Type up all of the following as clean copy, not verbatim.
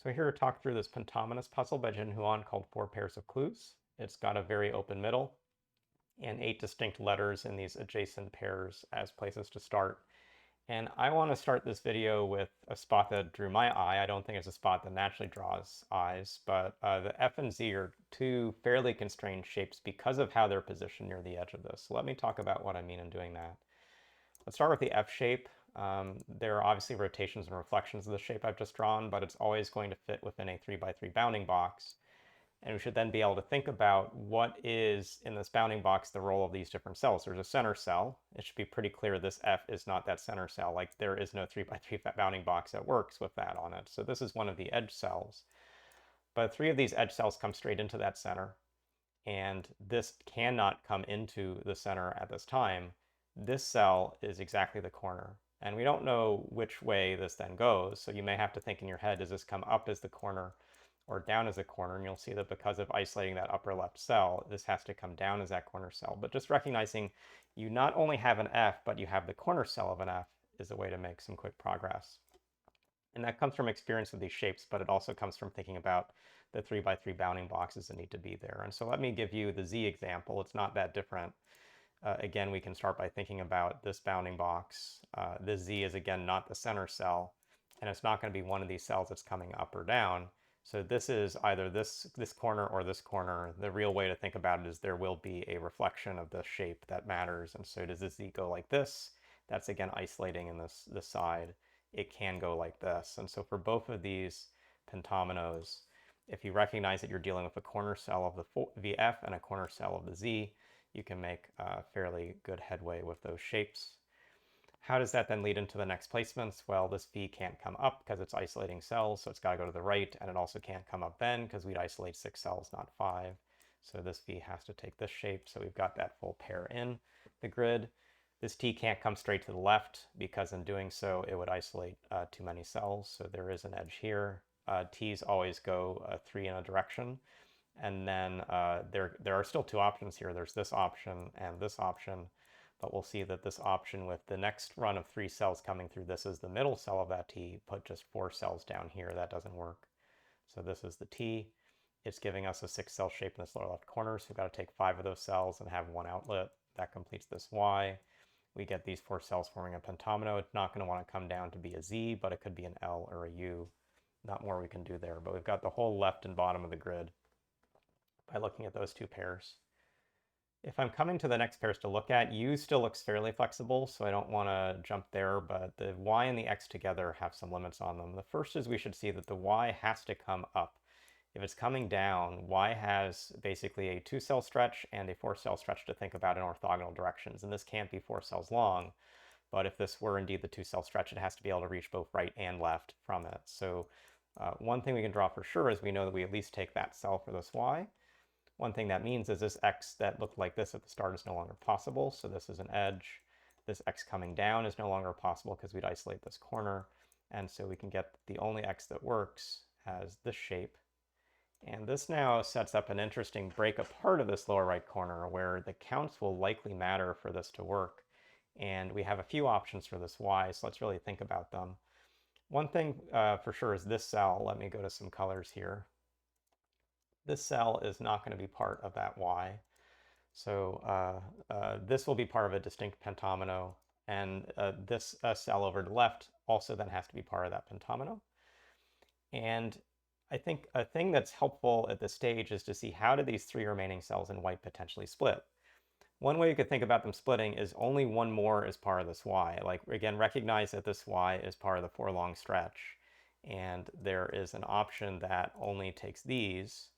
So here to talk through this Pentominous puzzle by JinHoo Ahn called Four Pairs of Clues. It's got a very open middle and 8 distinct letters in these adjacent pairs as places to start. And I want to start this video with a spot that drew my eye. I don't think it's a spot that naturally draws eyes, but the F and Z are two fairly constrained shapes because of how they're positioned near the edge of this. So let me talk about what I mean in doing that. Let's start with the F shape. There are obviously rotations and reflections of the shape I've just drawn, but it's always going to fit within a 3x3 bounding box. And we should then be able to think about what is, in this bounding box, the role of these different cells. There's a center cell. It should be pretty clear this F is not that center cell. Like, there is no 3x3 bounding box that works with that on it. So this is one of the edge cells. But 3 of these edge cells come straight into that center. And this cannot come into the center at this time. This cell is exactly the corner. And we don't know which way this then goes. So you may have to think in your head, does this come up as the corner or down as a corner? And you'll see that because of isolating that upper left cell, this has to come down as that corner cell. But just recognizing you not only have an F, but you have the corner cell of an F is a way to make some quick progress. And that comes from experience with these shapes, but it also comes from thinking about the 3x3 bounding boxes that need to be there. And so let me give you the Z example. It's not that different. Again, we can start by thinking about this bounding box. This Z is, again, not the center cell, and it's not going to be one of these cells that's coming up or down. So this is either this corner or this corner. The real way to think about it is there will be a reflection of the shape that matters. And so does this Z go like this? That's, again, isolating in this side. It can go like this. And so for both of these pentominos, if you recognize that you're dealing with a corner cell of the VF and a corner cell of the Z, you can make fairly good headway with those shapes. How does that then lead into the next placements? Well, this V can't come up because it's isolating cells, so it's got to go to the right, and it also can't come up then because we'd isolate 6 cells, not 5. So this V has to take this shape, so we've got that full pair in the grid. This T can't come straight to the left because in doing so, it would isolate too many cells, so there is an edge here. T's always go 3 in a direction. And then there are still 2 options here. There's this option and this option, but we'll see that this option with the next run of 3 cells coming through, this is the middle cell of that T, put just 4 cells down here. That doesn't work. So this is the T. It's giving us a 6-cell shape in this lower left corner, so we've got to take 5 of those cells and have 1 outlet. That completes this Y. We get these 4 cells forming a pentomino. It's not going to want to come down to be a Z, but it could be an L or a U. Not more we can do there, but we've got the whole left and bottom of the grid by looking at those 2 pairs. If I'm coming to the next pairs to look at, U still looks fairly flexible, so I don't want to jump there, but the Y and the X together have some limits on them. The first is we should see that the Y has to come up. If it's coming down, Y has basically a 2-cell stretch and a 4-cell stretch to think about in orthogonal directions, and this can't be 4 cells long, but if this were indeed the 2-cell stretch, it has to be able to reach both right and left from it. So one thing we can draw for sure is we know that we at least take that cell for this Y. One thing that means is this X that looked like this at the start is no longer possible, so this is an edge. This X coming down is no longer possible because we'd isolate this corner, and so we can get the only X that works as this shape. And this now sets up an interesting break apart of this lower right corner where the counts will likely matter for this to work. And we have a few options for this Y, so let's really think about them. One thing for sure is this cell. Let me go to some colors here. This cell is not going to be part of that Y. So this will be part of a distinct pentomino, and this cell over to the left also then has to be part of that pentomino. And I think a thing that's helpful at this stage is to see how do these 3 remaining cells in white potentially split. One way you could think about them splitting is only one more is part of this Y. Like, again, recognize that this Y is part of the 4 long stretch, and there is an option that only takes these.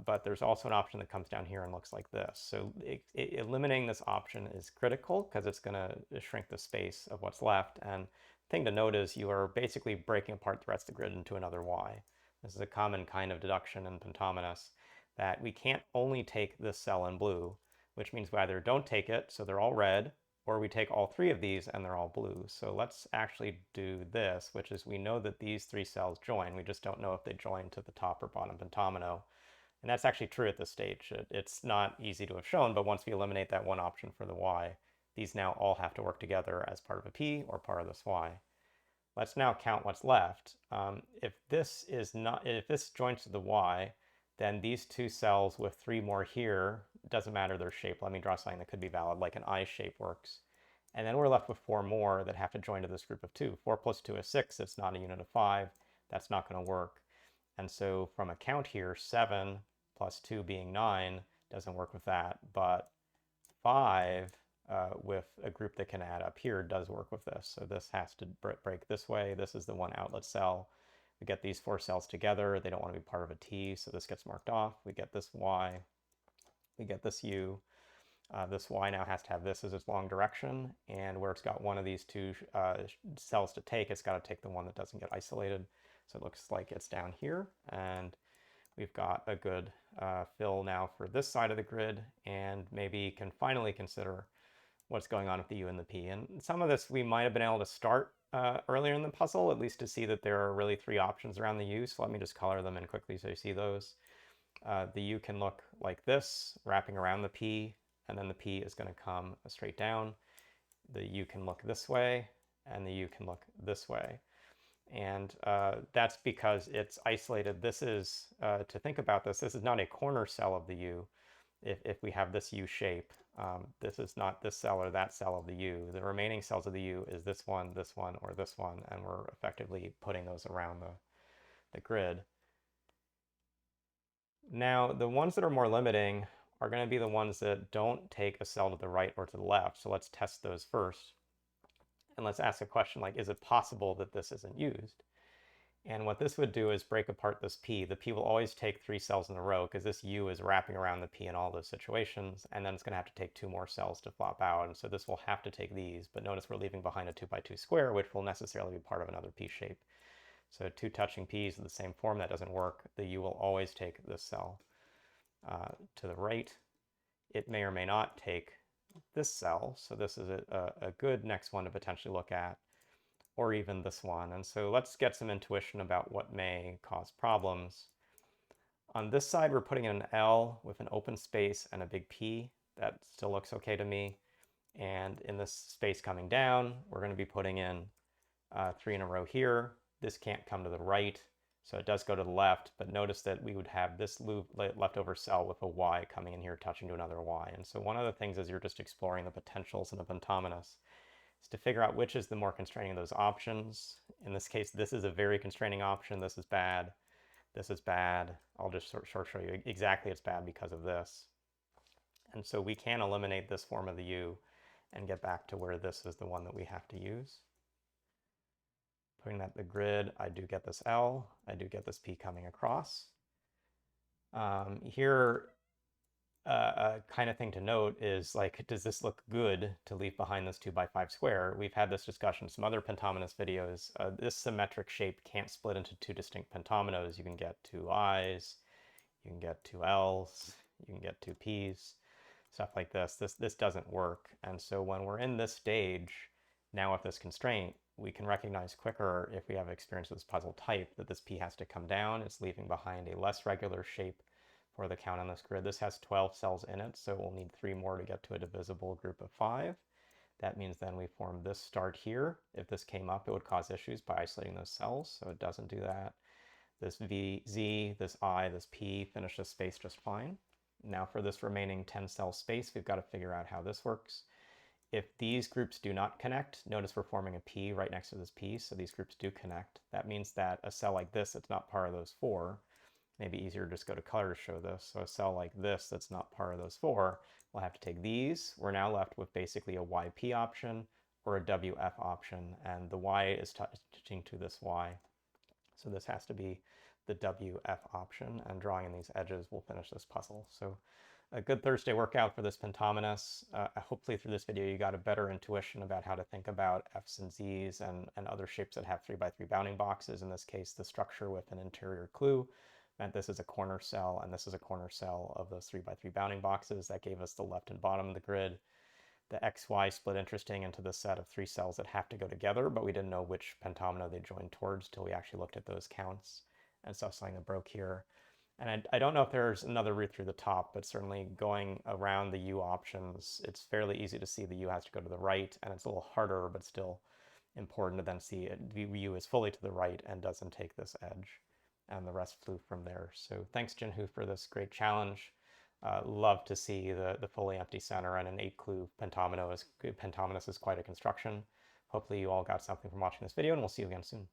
But there's also an option that comes down here and looks like this. So eliminating this option is critical because it's going to shrink the space of what's left. And the thing to note is you are basically breaking apart the rest of the grid into another Y. This is a common kind of deduction in Pentominous that we can't only take this cell in blue, which means we either don't take it, so they're all red, or we take all 3 of these and they're all blue. So let's actually do this, which is we know that these 3 cells join. We just don't know if they join to the top or bottom pentomino. And that's actually true at this stage. It's not easy to have shown, but once we eliminate that one option for the Y, these now all have to work together as part of a P or part of this Y. Let's now count what's left. If this joins to the y, then these two cells with 3 more here, it doesn't matter their shape. Let me draw something that could be valid, like an I shape works. And then we're left with 4 more that have to join to this group of 2. 4 plus 2 is 6. It's not a unit of 5. That's not going to work. And so from a count here, 7 plus 2 being 9 doesn't work with that. But 5 with a group that can add up here does work with this. So this has to break this way. This is the one outlet cell. We get these 4 cells together. They don't want to be part of a T, so this gets marked off. We get this Y. We get this U. This Y now has to have this as its long direction, and where it's got one of these 2 cells to take, it's got to take the one that doesn't get isolated. So it looks like it's down here, and we've got a good fill now for this side of the grid, and maybe can finally consider what's going on with the U and the P. And some of this we might have been able to start earlier in the puzzle, at least to see that there are really 3 options around the U. So let me just color them in quickly so you see those. The U can look like this, wrapping around the P, and then the P is going to come straight down. The U can look this way, and the U can look this way. And that's because it's isolated. This is, to think about this, this is not a corner cell of the U. If we have this U shape, this is not this cell or that cell of the U. The remaining cells of the U is this one, or this one, and we're effectively putting those around the grid. Now, the ones that are more limiting are going to be the ones that don't take a cell to the right or to the left. So let's test those first. And let's ask a question like, is it possible that this isn't used? And what this would do is break apart this P. The P will always take 3 cells in a row because this U is wrapping around the P in all those situations, and then it's going to have to take 2 more cells to flop out, and so this will have to take these, but notice we're leaving behind a 2x2 square, which will necessarily be part of another P shape. So 2 touching P's of the same form, that doesn't work. The U will always take this cell to the right. It may or may not take this cell, so this is a good next one to potentially look at, or even this one. And so let's get some intuition about what may cause problems. On this side, we're putting in an L with an open space and a big P. That still looks okay to me. And in this space coming down, we're going to be putting in 3 in a row here. This can't come to the right, so it does go to the left, but notice that we would have this leftover cell with a Y coming in here touching to another Y. And so one of the things as you're just exploring the potentials in a pentominoes is to figure out which is the more constraining of those options. In this case, this is a very constraining option. This is bad. This is bad. I'll just show you exactly it's bad because of this. And so we can eliminate this form of the U and get back to where this is the one that we have to use. Putting that in the grid, I do get this L. I do get this P coming across. Here, a kind of thing to note is like, does this look good to leave behind this 2x5 square? We've had this discussion in some other pentominoes videos. This symmetric shape can't split into 2 distinct pentominoes. You can get 2 I's, you can get 2 L's, you can get 2 P's, stuff like this. This doesn't work. And so when we're in this stage, now with this constraint, we can recognize quicker, if we have experience with this puzzle type, that this P has to come down. It's leaving behind a less regular shape for the count on this grid. This has 12 cells in it, so we'll need 3 more to get to a divisible group of 5. That means then we form this start here. If this came up, it would cause issues by isolating those cells, so it doesn't do that. This Z, this I, this P finish this space just fine. Now for this remaining 10 cell space, we've got to figure out how this works. If these groups do not connect, notice we're forming a P right next to this P, so these groups do connect. That means that a cell like this that's not part of those 4, maybe easier to just go to color to show this. So a cell like this that's not part of those 4, we'll have to take these. We're now left with basically a YP option or a WF option, and the Y is touching to this Y. So this has to be the WF option, and drawing in these edges will finish this puzzle. So a good Thursday workout for this pentominoes. Hopefully through this video you got a better intuition about how to think about F's and Z's and other shapes that have 3x3 bounding boxes. In this case, the structure with an interior clue meant this is a corner cell, and this is a corner cell of those 3x3 bounding boxes. That gave us the left and bottom of the grid. The XY split interesting into the set of 3 cells that have to go together, but we didn't know which pentomino they joined towards till we actually looked at those counts. And so something that broke here. And I don't know if there's another route through the top, but certainly going around the U options, it's fairly easy to see the U has to go to the right, and it's a little harder, but still important to then see it, U is fully to the right and doesn't take this edge. And the rest flew from there. So thanks, JinHoo, for this great challenge. Love to see the fully empty center and an 8-clue pentomino. Pentominoous is quite a construction. Hopefully you all got something from watching this video, and we'll see you again soon.